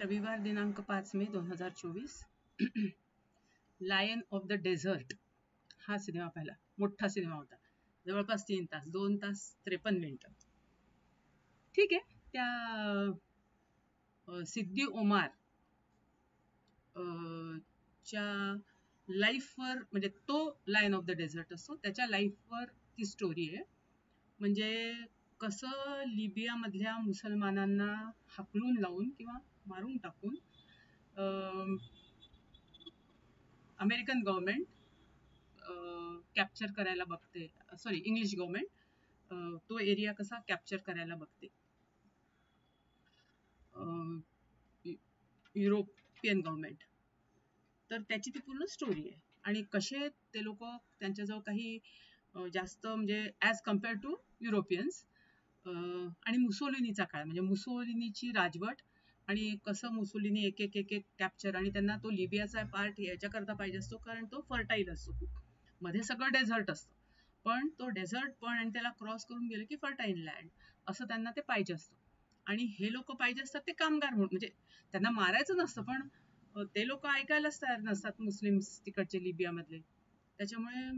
रविवार दिनांक 5 मे 2024. Lion of the dessert हा सिनेमा पाहिला. मोठा सिनेमा होता, जवळपास 3 तास, 2 तास 53 मिनिटं. ठीक आहे. त्या सिद्दी ओमार च्या लाईफवर, म्हणजे तो लायन ऑफ द डेझर्ट असतो, त्याच्या लाईफवर ती स्टोरी आहे. म्हणजे कसं लिबियामधल्या मुसलमानांना हाकलून लावून किंवा मारून टाकून अमेरिकन गव्हर्नमेंट कॅप्चर करायला बघते, सॉरी इंग्लिश गव्हर्नमेंट तो एरिया कसा कॅप्चर करायला बघते, युरोपियन गव्हर्नमेंट. तर त्याची ती पूर्ण स्टोरी आहे. आणि कसे ते लोक, त्यांच्याजवळ काही जास्त म्हणजे ॲज कम्पेअर टू युरोपियन्स, आणि मुसोलिनीचा काळ, म्हणजे मुसोलिनीची राजवट, आणि कसं मुसोलिनी एक एक एक एक कॅप्चर, आणि त्यांना तो लिबियाचा पार्ट याच्याकरता पाहिजे असतो कारण तो फर्टाईल असतो खूप, मध्ये सगळं डेझर्ट असतं, पण तो डेझर्ट पण आणि त्याला क्रॉस करून गेलं की फर्टाईल लँड असं त्यांना ते पाहिजे असतं. आणि हे लोक पाहिजे असतात ते कामगार म्हणून, म्हणजे त्यांना मारायचं नसतं, पण ते लोक ऐकायलाच तयार नसतात मुस्लिम्स तिकडचे लिबियामधले. त्याच्यामुळे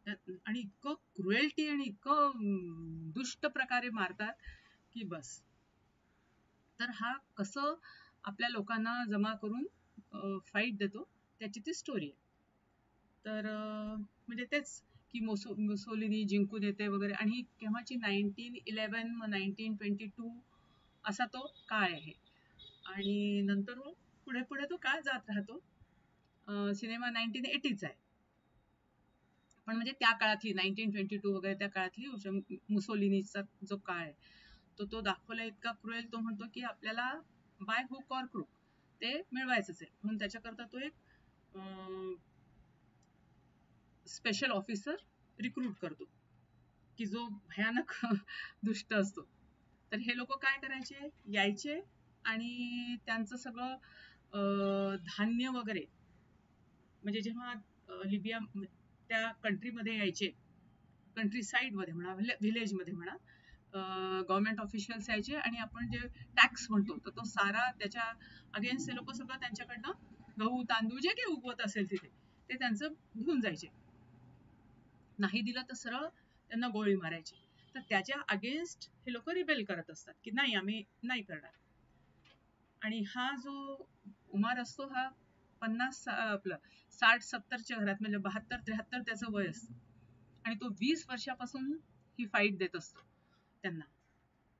आणि इतकं क्रुएल्टी आणि इतकं दुष्ट प्रकारे मारतात की बस. तर हा कसं आपल्या लोकांना जमा करून फाईट देतो त्याची ती स्टोरी आहे. तर म्हणजे तेच की मुसोलिनी जिंकून येते वगैरे, आणि केव्हाची 1911 मग 1922 असा तो काळ आहे. आणि नंतर पुढे पुढे तो काळ जात राहतो. सिनेमा 1980चा आहे, पण म्हणजे त्या काळातली 1922 वगैरे त्या काळातली मुसोलिनीचा जो काळ आहे तो दाखवला इतका क्रुएल. तो म्हणतो की आपल्याला बाय हुक ऑर क्रूक ते मिळवायचंच आहे, म्हणून त्याच्याकरता तो एक स्पेशल ऑफिसर रिक्रूट करतो की जो भयानक दुष्ट असतो. तर हे लोक काय करायचे, यायचे आणि त्यांचं सगळं धान्य वगैरे, म्हणजे जेव्हा लिबिया त्या कंट्रीमध्ये यायचे, कंट्री साईडमध्ये म्हणा, व्हिलेजमध्ये म्हणा, गव्हर्नमेंट ऑफिशियल्स यायचे आणि आपण जे टॅक्स म्हणतो तर तो सारा त्याच्या अगेन्स्ट ते लोक सगळं त्यांच्याकडनं गहू तांदूळ जे काही उगवत असेल तिथे ते त्यांचं घेऊन जायचे. नाही दिलं तर सरळ त्यांना गोळी मारायची. तर त्याच्या अगेन्स्ट हे लोक रिबेल करत असतात की नाही, आम्ही नाही करणार. आणि हा जो उमार असतो हा 60-70च्या घरात, म्हणजे 72-73 त्याचं वय असतं, आणि तो 20 वर्षापासून ही फाईट देत असतो त्यांना.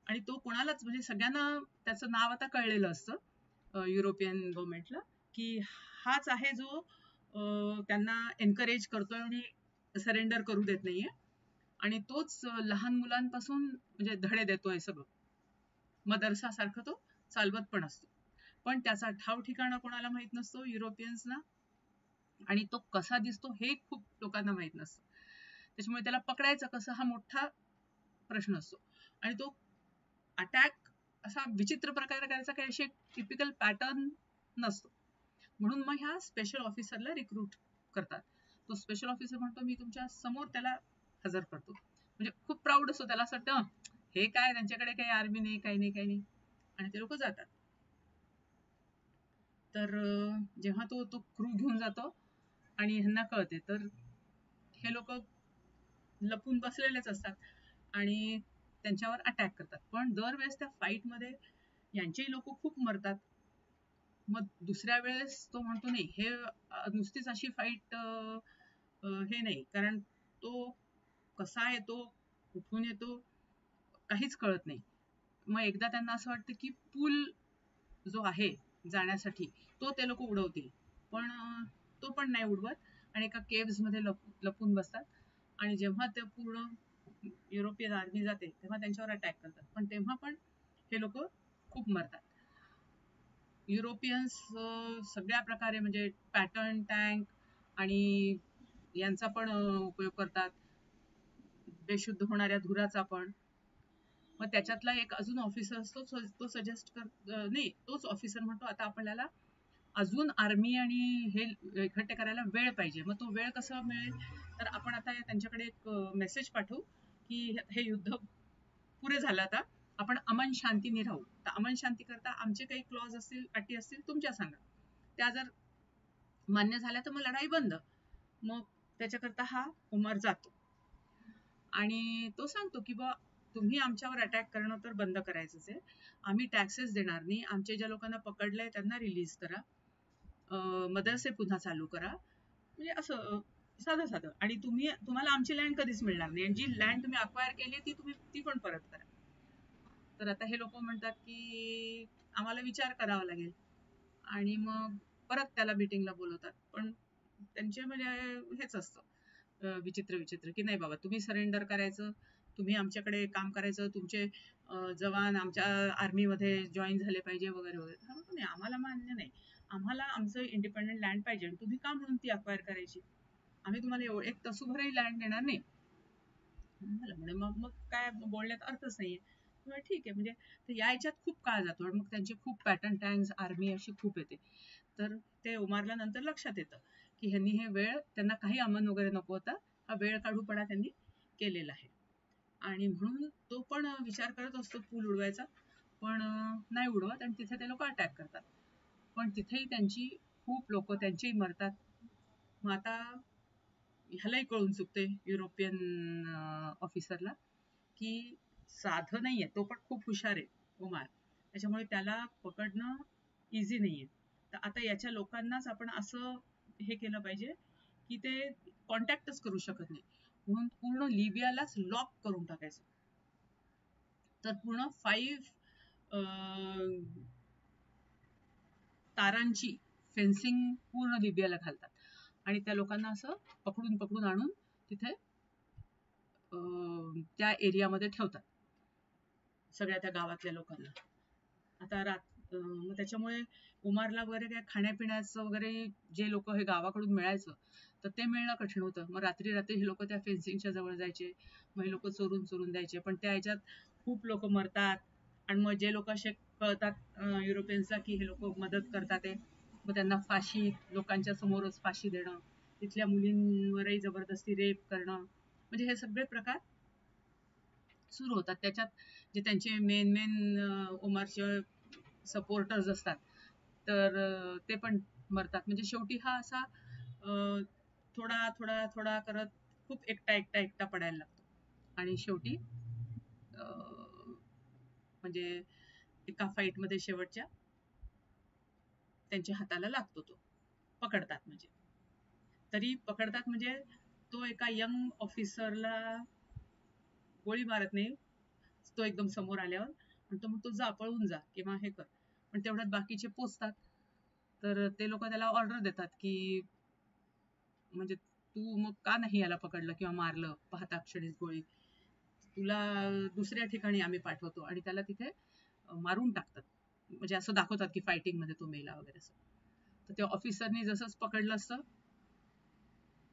आणि तो कोणालाच, म्हणजे सगळ्यांना त्याचं नाव आता कळलेलं असतं युरोपियन गव्हर्नमेंटला, की हाच आहे जो त्यांना एनकरेज करतोय आणि सरेंडर करू देत नाहीये, आणि तोच लहान मुलांपासून म्हणजे धडे देतोय सगळं. मदरसा सारखं तो चालवत पण असतो, पण त्याचा ठाव ठिकाणा कोणाला माहित नसतो युरोपियन्सना, आणि तो कसा दिसतो हे खूप लोकांना माहित नसतं. त्याच्यामुळे त्याला पकडायचं कसं हा मोठा प्रश्न असतो. आणि तो अटॅक असा विचित्र प्रकारे करायचा, काही असे टिपिकल पॅटर्न नसतो. म्हणून मग ह्या स्पेशल ऑफिसरला रिक्रूट करतात. तो स्पेशल ऑफिसर म्हणतो मी तुमच्या समोर त्याला हजर करतो, म्हणजे खूप प्राऊड असतो त्याला, असं वाटतं हे काय त्यांच्याकडे काही आर्मी नाही, काही नाही, काही नाही, आणि ते लोक जातात. तर जेव्हा तो क्रू घेऊन जातो आणि ह्यांना कळते, तर हे लोक लपून बसलेलेच असतात आणि त्यांच्यावर अटॅक करतात. पण दरवेळेस त्या फाईटमध्ये यांचेही लोक खूप मरतात. मग दुसऱ्या वेळेस तो म्हणतो नाही, हे नुसतीच अशी फाईट हे नाही, कारण तो कसा येतो, कुठून येतो, काहीच कळत नाही. मग एकदा त्यांना असं वाटतं की पूल जो आहे जाण्यासाठी तो ते लोक उडवतील, पण तो पण नाही उडवत, आणि एका केव्स मध्ये लपून बसतात. आणि जेव्हा ते पूर्ण युरोपियन आर्मी जाते तेव्हा त्यांच्यावर अटॅक करतात, पण तेव्हा पण हे लोक खूप मरतात. युरोपियन्स सगळ्या प्रकारे, म्हणजे पॅटर्न टँक आणि यांचा पण उपयोग करतात, बेशुद्ध होणाऱ्या धुराचा पण. मग त्याच्यातला एक अजून ऑफिसर असतो, तो सजेस्ट नाही, तोच ऑफिसर म्हणतो आता आपल्याला अजून आर्मी आणि हे इकट्ठे करायला वेळ पाहिजे. मग तो वेळ कसा मिळेल, तर आपण आता त्यांच्याकडे एक मेसेज पाठवू की हे युद्ध पुरे झालं आता, आपण अमन शांतीने राहू. तर अमन शांती करता आमचे काही क्लॉज असतील, अटी असतील, तुमच्या सांगा. त्या जर मान्य झाल्या तर मग लढाई बंद. मग त्याच्याकरता हा उमर जातो आणि तो सांगतो की बा तुम्ही आमच्यावर अटॅक करणं तर बंद करायचंच आहे. आम्ही टॅक्सेस देणार नाही. आमच्या ज्या लोकांना पकडलंय त्यांना रिलीज करा. मदरसे पुन्हा चालू करा. म्हणजे असं साधं साधं. आणि तुम्हाला आमची लँड कधीच मिळणार नाही. आणि जी लँड तुम्ही अक्वायर केली ती पण परत करा. तर आता हे लोक म्हणतात की आम्हाला विचार करावा लागेल. आणि मग परत त्याला मीटिंगला बोलवतात. पण त्यांचे म्हणजे हेच असतं विचित्र विचित्र की नाही बाबा तुम्ही सरेंडर करायचं, तुम्ही आमच्याकडे काम करायचं, तुमचे जवान आमच्या आर्मीमध्ये जॉईन झाले पाहिजे वगैरे वगैरे. नाही, आम्हाला मान्य नाही. आम्हाला आमचं इंडिपेंडंट लँड पाहिजे. तुम्ही का म्हणून ती अक्वायर करायची? आम्ही तुम्हाला एक तसूभरही लँड देणार नाही. म्हणे मग मग काय बोलण्यात अर्थच नाहीये. ठीक आहे. म्हणजे या याच्यात खूप काळ जातो आणि मग त्यांचे खूप पॅटर्न टँक्स आर्मी अशी खूप येते. तर ते उमारला नंतर लक्षात येतं की ह्यांनी हे वेळ त्यांना काही अमन वगैरे नको होता. हा वेळ काढूपणा त्यांनी केलेला आहे. आणि म्हणून तो पण विचार करत असतो पूल उडवायचा. पण नाही उडवत आणि तिथे ते लोक अटॅक करतात. पण तिथेही त्यांची खूप लोक त्यांचेही मरतात. मग आता ह्यालाही कळून चुकते युरोपियन ऑफिसरला की साधं नाहीये. तो पण खूप हुशार आहे उमार. त्याच्यामुळे त्याला पकडणं इझी नाहीये. तर आता याच्या लोकांनाच आपण असं हे केलं पाहिजे की ते कॉन्टॅक्टच करू शकत नाही. म्हणून पूर्ण लिबियालाच लॉक करून टाकायचं. तर पूर्ण 5 तारांची फेन्सिंग पूर्ण लिबियाला घालतात आणि त्या लोकांना असं पकडून पकडून आणून तिथे त्या एरियामध्ये ठेवतात सगळ्या त्या गावातल्या लोकांना. आता मग त्याच्यामुळे उमारला वगैरे काय खाण्यापिण्याचं वगैरे जे लोक हे गावाकडून मिळायचं तर ते मिळणं कठीण होतं. मग रात्री रात्री हे लोक त्या फेन्सिंगच्या जवळ जायचे. मग हे लोक चोरून चोरून द्यायचे. पण त्या ह्याच्यात खूप लोक मरतात. आणि मग जे लोक असे कळतात युरोपियन्सला की हे लोक मदत करतात आहे, मग त्यांना फाशी, लोकांच्या समोरच फाशी देणं, तिथल्या मुलींवरही जबरदस्ती रेप करणं, म्हणजे हे सगळे प्रकार सुरू होतात. त्याच्यात जे त्यांचे मेन उमरचे सपोर्टर्स असतात तर ते पण मरतात. म्हणजे शेवटी हा असा थोडा थोडा थोडा करत खूप एकटा पडायला लागतो. आणि शेवटी म्हणजे एका फाईटमध्ये शेवटच्या त्यांच्या हाताला लागतो. तो पकडतात. म्हणजे तरी पकडतात म्हणजे तो एका यंग ऑफिसरला गोळी मारत नाही. तो एकदम समोर आल्यावर आणि तो म्हणतो जा, पळून जा किंवा हे कर. पण तेवढ्यात बाकीचे पोचतात. तर ते लोक त्याला ऑर्डर देतात की म्हणजे तू मग का नाही याला पकडलं किंवा मारलं पाहता क्षणीच गोळी, तुला दुसऱ्या ठिकाणी आम्ही पाठवतो. आणि त्याला तिथे मारून टाकतात. म्हणजे असं दाखवतात की फायटिंग मध्ये तो मेला वगैरे असं. तर त्या ऑफिसरनी जसंच पकडलं असतं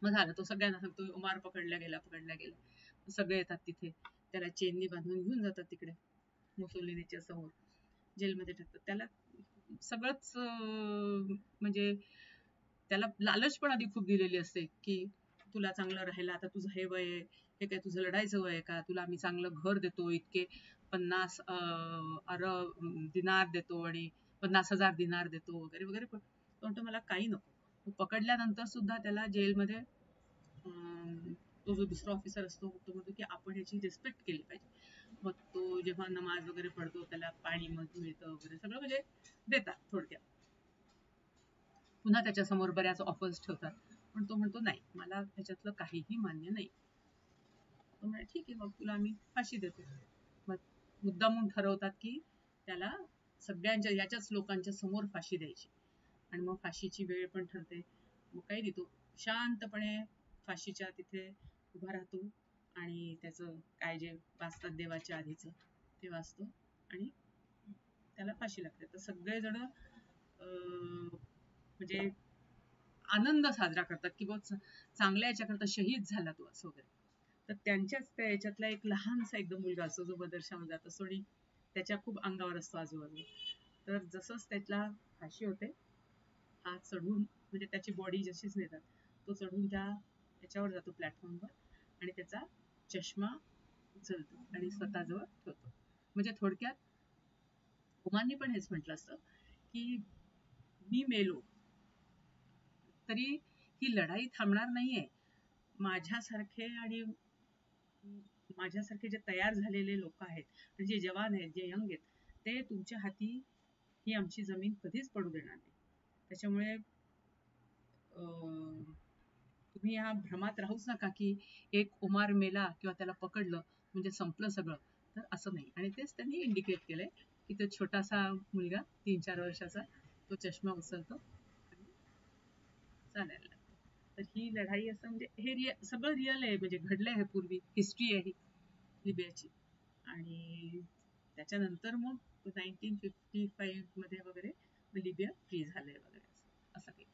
मग झालं. तो सगळ्यांना सांगतो उमार पकडला गेला. सगळे येतात तिथे. त्याला चेननी बांधून घेऊन जातात तिकडे मुसोलिनीच्या समोर जेलमध्ये टाकतात. त्याला सगळंच म्हणजे त्याला लालच पण आधी खूप दिलेली असते की तुला चांगलं राहायला, आता तुझं हे वय आहे, हे काय तुझं लढायचं वय आहे का, तुला आम्ही चांगलं घर देतो, इतके 50 दिनार देतो आणि 50,000 दिनार देतो वगैरे वगैरे. पण तो म्हणतो मला काही नको. पकडल्यानंतर सुद्धा त्याला जेलमध्ये तो जो दुसरा ऑफिसर असतो तो म्हणतो की आपण ह्याची रिस्पेक्ट केली पाहिजे. मग तो जेव्हा नमाज वगैरे पडतो त्याला पाणी मिळतं वगैरे सगळं म्हणजे देतात थोडक्यात. पुन्हा त्याच्यासमोर बऱ्याच ऑफर्स ठेवतात. पण तो म्हणतो नाही, मला ह्याच्यातलं काहीही मान्य नाही. तो म्हणे ठीक आहे, मग तुला आम्ही फाशी देतो. मग मुद्दामून ठरवतात की त्याला सगळ्यांच्या याच्याच लोकांच्या समोर फाशी द्यायची. आणि मग फाशीची वेळ पण ठरते. मग काही नाही, तो शांतपणे फाशीच्या तिथे उभा राहतो आणि त्याचं काय जे वाचतात देवाच्या आधीचं ते वाचतो आणि त्याला फाशी लागते. तर सगळेजण म्हणजे आनंद साजरा करतात की बघ चांगल्या याच्याकरता शहीद झाला तो असं वगैरे. तर त्यांच्याच त्या याच्यातला एक लहानसा एकदम मुलगा असतो जो मदरशामध्ये जात असतो आणि त्याच्या खूप अंगावर असतो आजूबाजू. तर जसंच त्याला फाशी होते, हा चढून म्हणजे त्याची बॉडी जशीच नेतात, तो चढून त्याच्यावर जातो प्लॅटफॉर्मवर आणि त्याचा चष्मा उचलतो आणि स्वतःजवळ ठेवतो. म्हणजे थोडक्यात ओमाननी पण हेच म्हटलं असतं की मी मेलो तरी ही लढाई थांबणार नाहीये. माझ्यासारखे आणि माझ्यासारखे जे तयार झालेले लोक आहेत, जे जवान आहेत, जे यंग आहेत, ते तुमच्या हाती ही आमची जमीन कधीच पडू देणार नाही. त्याच्यामुळे तुम्ही या भ्रमात राहूच नका की एक उमार मेला किंवा त्याला पकडलं म्हणजे संपलं सगळं. तर असं नाही. आणि तेच त्यांनी इंडिकेट केलंय की तो छोटासा मुलगा 3-4 वर्षाचा तो चष्मा उचलतो आणि चालायला लागतो. तर ही लढाई असं म्हणजे सगळं रिअल आहे, म्हणजे घडलंय हे पूर्वी, हिस्ट्री आहे ही लिबियाची. आणि त्याच्यानंतर मग 1955 मध्ये वगैरे लिबिया फ्री झालंय वगैरे असं काही.